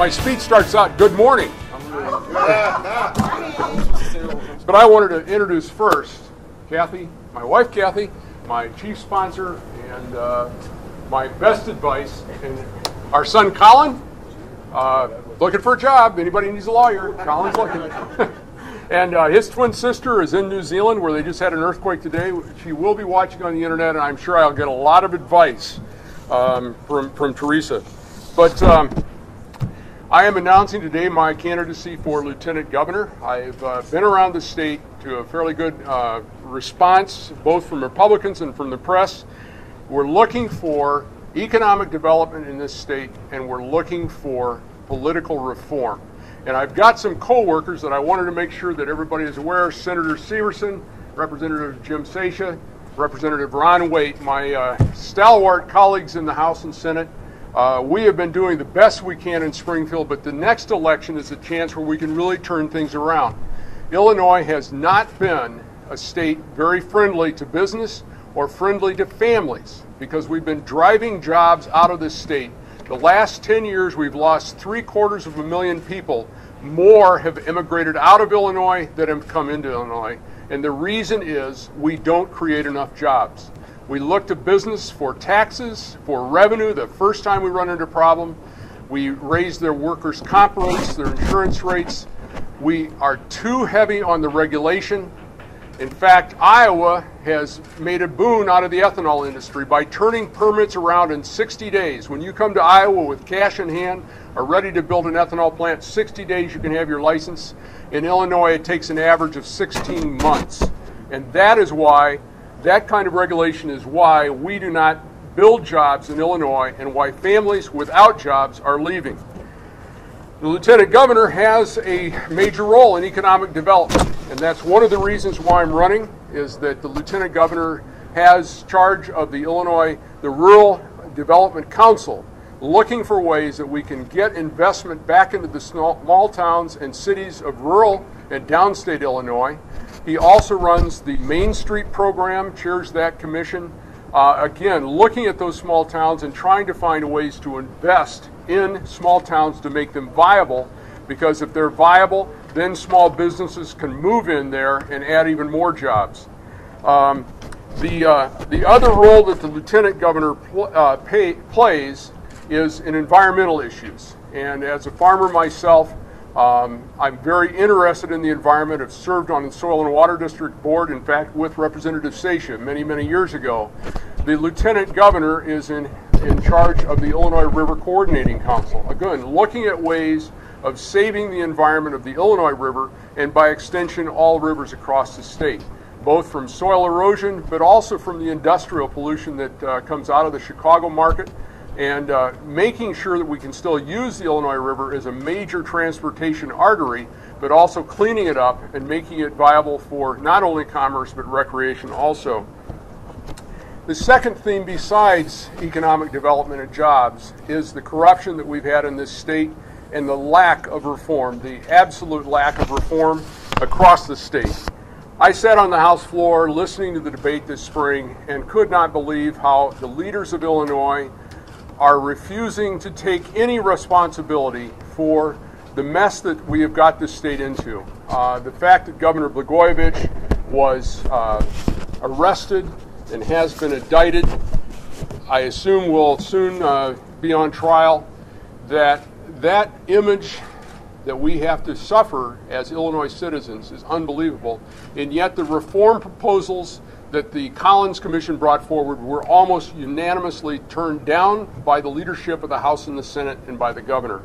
My speech starts out, good morning. But I wanted to introduce first Kathy, my wife Kathy, my chief sponsor, and my best advice, and our son Colin, looking for a job. Anybody needs a lawyer, Colin's looking. And his twin sister is in New Zealand, where they just had an earthquake today. She will be watching on the internet, and I'm sure I'll get a lot of advice from Teresa. But I am announcing today my candidacy for Lieutenant Governor. I've been around the state to a fairly good response, both from Republicans and from the press. We're looking for economic development in this state, and we're looking for political reform. And I've got some co-workers that I wanted to make sure that everybody is aware. Senator Severson, Representative Jim Sasha, Representative Ron Waite, my stalwart colleagues in the House and Senate. We have been doing the best we can in Springfield, but the next election is a chance where we can really turn things around. Illinois has not been a state very friendly to business or friendly to families because we've been driving jobs out of this state. The last 10 years, we've lost 750,000 people. More have immigrated out of Illinois than have come into Illinois. And the reason is we don't create enough jobs. We look to business for taxes, for revenue. The first time we run into a problem, we raise their workers' comp rates, their insurance rates. We are too heavy on the regulation. In fact, Iowa has made a boon out of the ethanol industry by turning permits around in 60 days. When you come to Iowa with cash in hand, are ready to build an ethanol plant, 60 days you can have your license. In Illinois, it takes an average of 16 months. And that is why, that kind of regulation is why we do not build jobs in Illinois and why families without jobs are leaving. The Lieutenant Governor has a major role in economic development, and that's one of the reasons why I'm running, is that the Lieutenant Governor has charge of the Rural Development Council, looking for ways that we can get investment back into the small towns and cities of rural and downstate Illinois. He also runs the Main Street program, chairs that commission. Again, looking at those small towns and trying to find ways to invest in small towns to make them viable, because if they're viable, then small businesses can move in there and add even more jobs. The other role that the Lieutenant Governor plays is in environmental issues. And as a farmer myself, I'm very interested in the environment. I've served on the Soil and Water District Board, in fact, with Representative Sasha many, many years ago. The Lieutenant Governor is in charge of the Illinois River Coordinating Council. Again, looking at ways of saving the environment of the Illinois River and by extension all rivers across the state, both from soil erosion but also from the industrial pollution that comes out of the Chicago market, and making sure that we can still use the Illinois River as a major transportation artery, but also cleaning it up and making it viable for not only commerce but recreation also. The second theme besides economic development and jobs is the corruption that we've had in this state and the lack of reform, the absolute lack of reform across the state. I sat on the House floor listening to the debate this spring and could not believe how the leaders of Illinois are refusing to take any responsibility for the mess that we have got this state into. The fact that Governor Blagojevich was arrested and has been indicted, I assume will soon be on trial, that image that we have to suffer as Illinois citizens is unbelievable. And yet the reform proposals that the Collins Commission brought forward were almost unanimously turned down by the leadership of the House and the Senate and by the governor.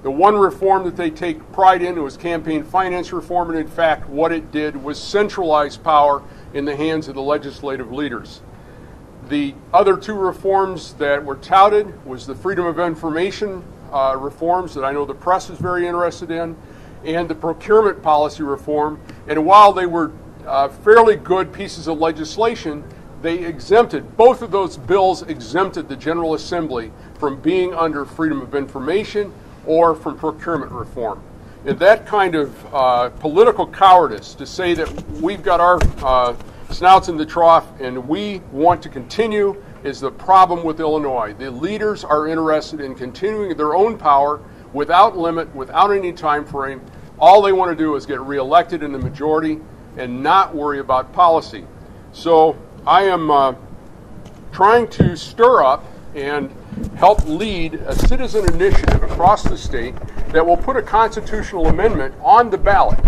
The one reform that they take pride in was campaign finance reform, and in fact what it did was centralize power in the hands of the legislative leaders. The other two reforms that were touted was the Freedom of Information reforms that I know the press is very interested in, and the procurement policy reform. And while they were fairly good pieces of legislation, they exempted, both of those bills exempted the General Assembly from being under Freedom of Information or from procurement reform. And that kind of political cowardice to say that we've got our snouts in the trough and we want to continue is the problem with Illinois. The leaders are interested in continuing their own power without limit, without any time frame. All they want to do is get reelected in the majority and not worry about policy. So I am trying to stir up and help lead a citizen initiative across the state that will put a constitutional amendment on the ballot.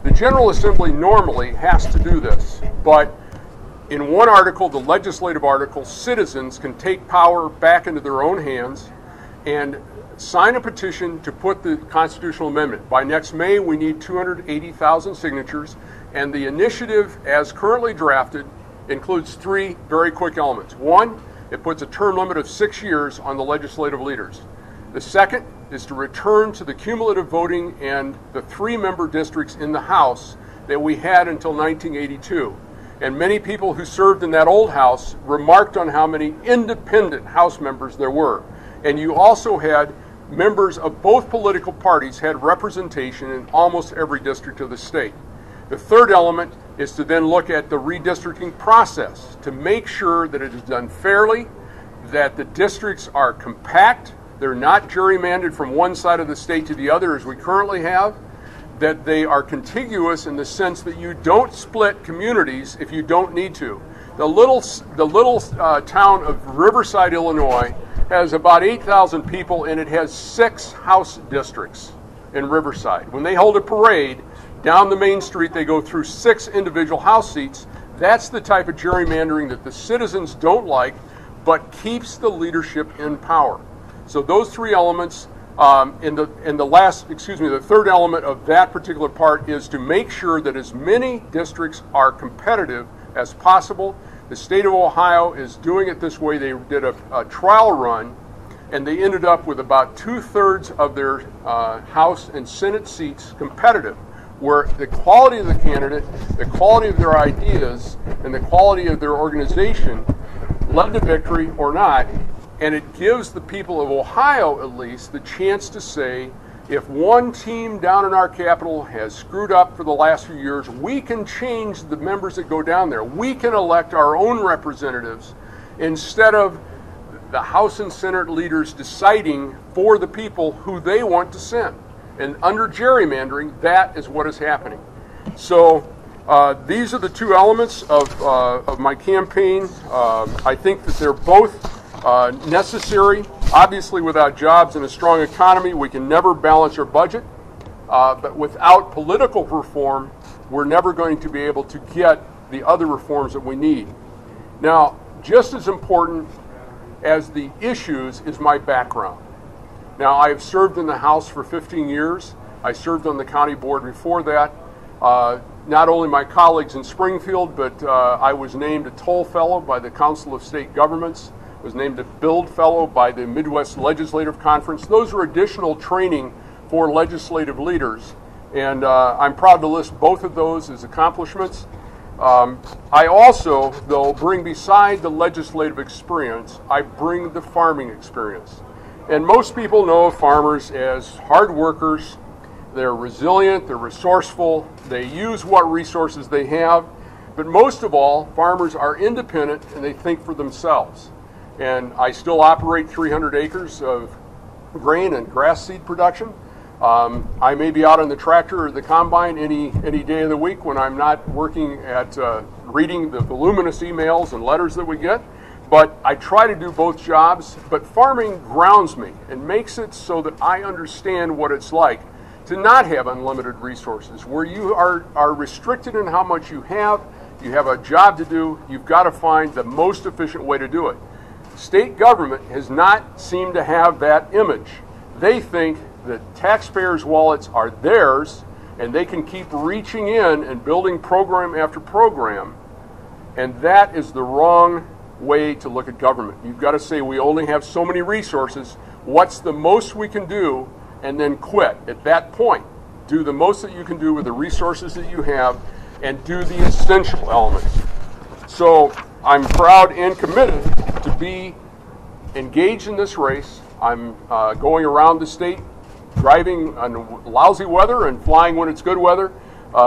The General Assembly normally has to do this, but in one article, the legislative article, citizens can take power back into their own hands and sign a petition to put the constitutional amendment. By next May, we need 280,000 signatures, and the initiative, as currently drafted, includes three very quick elements. One, it puts a term limit of 6 years on the legislative leaders. The second is to return to the cumulative voting and the 3-member districts in the House that we had until 1982. And many people who served in that old House remarked on how many independent House members there were. And you also had members of both political parties had representation in almost every district of the state. The third element is to then look at the redistricting process to make sure that it is done fairly, that the districts are compact, they're not gerrymandered from one side of the state to the other as we currently have, that they are contiguous in the sense that you don't split communities if you don't need to. The little town of Riverside, Illinois has about 8,000 people, and it has 6 House districts in Riverside. When they hold a parade down the main street, they go through 6 individual House seats. That's the type of gerrymandering that the citizens don't like, but keeps the leadership in power. So those 3 elements, the third element of that particular part is to make sure that as many districts are competitive as possible. The state of Ohio is doing it this way. They did a trial run, and they ended up with about 2/3 of their House and Senate seats competitive, where the quality of the candidate, the quality of their ideas, and the quality of their organization led to victory or not. And it gives the people of Ohio, at least, the chance to say, if one team down in our capital has screwed up for the last few years, we can change the members that go down there. We can elect our own representatives instead of the House and Senate leaders deciding for the people who they want to send. And under gerrymandering, that is what is happening. So these are the 2 elements of my campaign. I think that they're both necessary. Obviously, without jobs and a strong economy, we can never balance our budget. But without political reform, we're never going to be able to get the other reforms that we need. Now, just as important as the issues is my background. Now, I have served in the House for 15 years. I served on the county board before that. Not only my colleagues in Springfield, but I was named a Toll Fellow by the Council of State Governments, was named a Build Fellow by the Midwest Legislative Conference. Those are additional training for legislative leaders, and I'm proud to list both of those as accomplishments. I also, though, bring beside the legislative experience, I bring the farming experience. And most people know farmers as hard workers. They're resilient, they're resourceful, they use what resources they have, but most of all, farmers are independent and they think for themselves. And I still operate 300 acres of grain and grass seed production. I may be out on the tractor or the combine any day of the week when I'm not working at reading the voluminous emails and letters that we get. But I try to do both jobs. But farming grounds me and makes it so that I understand what it's like to not have unlimited resources, where you are restricted in how much you have a job to do, you've got to find the most efficient way to do it. State government has not seemed to have that image. They think that taxpayers' wallets are theirs and they can keep reaching in and building program after program, and that is the wrong way to look at government. You've got to say we only have so many resources, what's the most we can do, and then quit. At that point, do the most that you can do with the resources that you have and do the essential elements. So I'm proud and committed to be engaged in this race. I'm going around the state, driving on lousy weather and flying when it's good weather,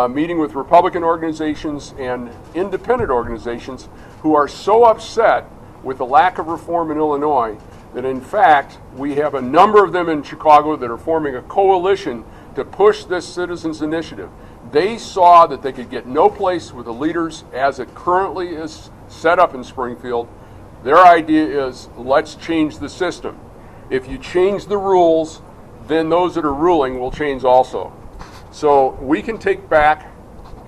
meeting with Republican organizations and independent organizations who are so upset with the lack of reform in Illinois that in fact we have a number of them in Chicago that are forming a coalition to push this citizens initiative. They saw that they could get no place with the leaders as it currently is set up in Springfield. Their idea is, let's change the system. If you change the rules, then those that are ruling will change also. So we can take back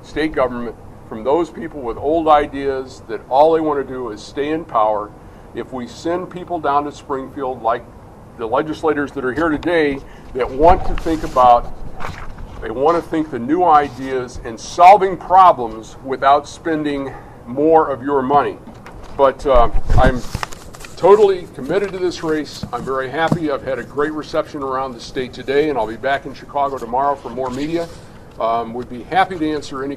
state government from those people with old ideas that all they want to do is stay in power. If we send people down to Springfield, like the legislators that are here today, that want to think about, they want to think the new ideas and solving problems without spending more of your money. But I'm totally committed to this race. I'm very happy. I've had a great reception around the state today, and I'll be back in Chicago tomorrow for more media. Would be happy to answer any